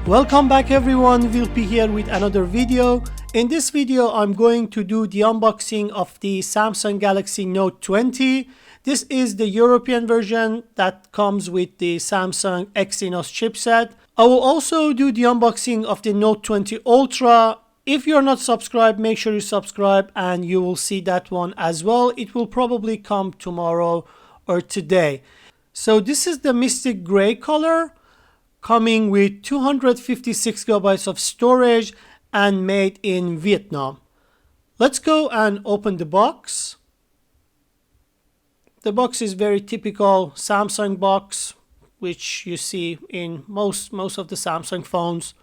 Welcome back everyone, Wilpi here with another video. In this video I'm going to do the unboxing of the Samsung Galaxy Note 20. This is the European version that comes with the Samsung Exynos chipset. I will also do the unboxing of the Note 20 Ultra. If you're not subscribed, make sure you subscribe and you will see that one as well. It will probably come tomorrow or today. So this is the Mystic Gray color, coming with 256 gigabytes of storage and made in Vietnam. Let's go and open the box. The box is very typical Samsung box, which you see in most of the Samsung phones.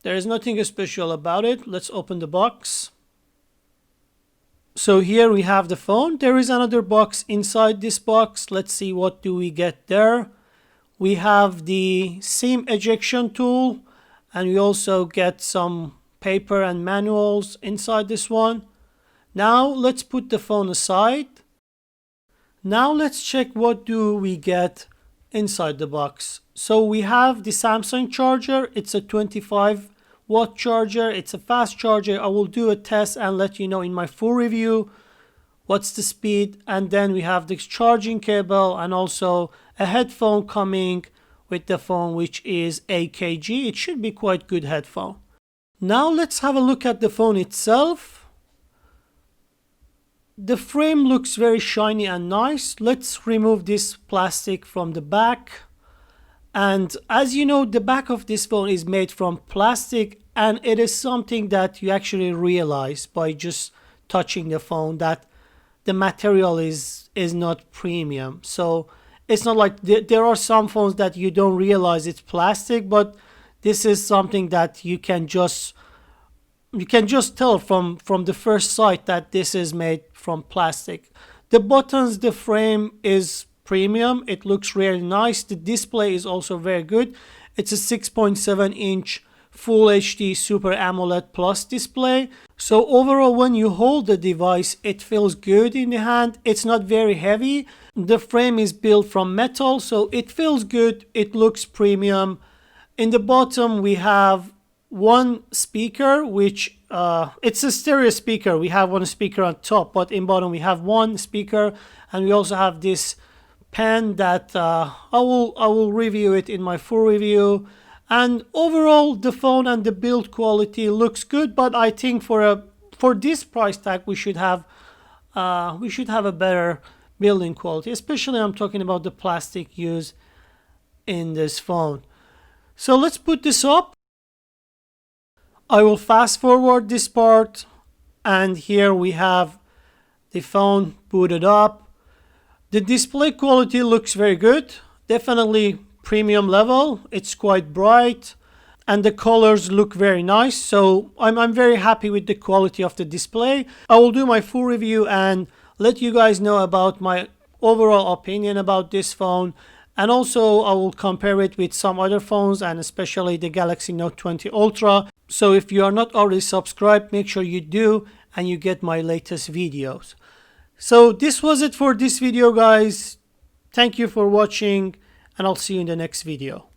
There is nothing special about it. Let's open the box. So here we have the phone. There is another box inside this box. Let's see what do we get there. We have the SIM ejection tool, and we also get some paper and manuals inside this one. Now let's put the phone aside. Now let's check what do we get inside the box. So we have the Samsung charger. It's a 25-watt charger. It's a fast charger. I will do a test and let you know in my full review what's the speed. And then we have this charging cable and also a headphone coming with the phone, which is AKG. It should be quite good headphone. Now let's have a look at the phone itself. The frame looks very shiny and nice. Let's remove this plastic from the back. And as you know, the back of this phone is made from plastic, and it is something that you actually realize by just touching the phone that the material is not premium. So it's not like there are some phones that you don't realize it's plastic, but this is something that you can just tell from the first sight that this is made from plastic. The buttons, the frame is premium. It looks really nice. The display is also very good. It's a 6.7-inch Full HD Super AMOLED Plus display. So overall, when you hold the device, it feels good in the hand. It's not very heavy. The frame is built from metal, so it feels good. It looks premium. In the bottom, we have one speaker, which it's a stereo speaker. We have one speaker on top, but in bottom we have one speaker, and we also have this pen that I will review it in my full review. And overall, the phone and the build quality looks good, but I think for this price tag we should have a better building quality, especially I'm talking about the plastic used in this phone. So let's put this up. I will fast forward this part, and here we have the phone booted up. The display quality looks very good, definitely premium level. It's quite bright and the colors look very nice, so I'm very happy with the quality of the display. I will do my full review and let you guys know about my overall opinion about this phone, and also I will compare it with some other phones and especially the Galaxy Note 20 Ultra. So if you are not already subscribed, make sure you do and you get my latest videos. So this was it for this video, guys. Thank you for watching, and I'll see you in the next video.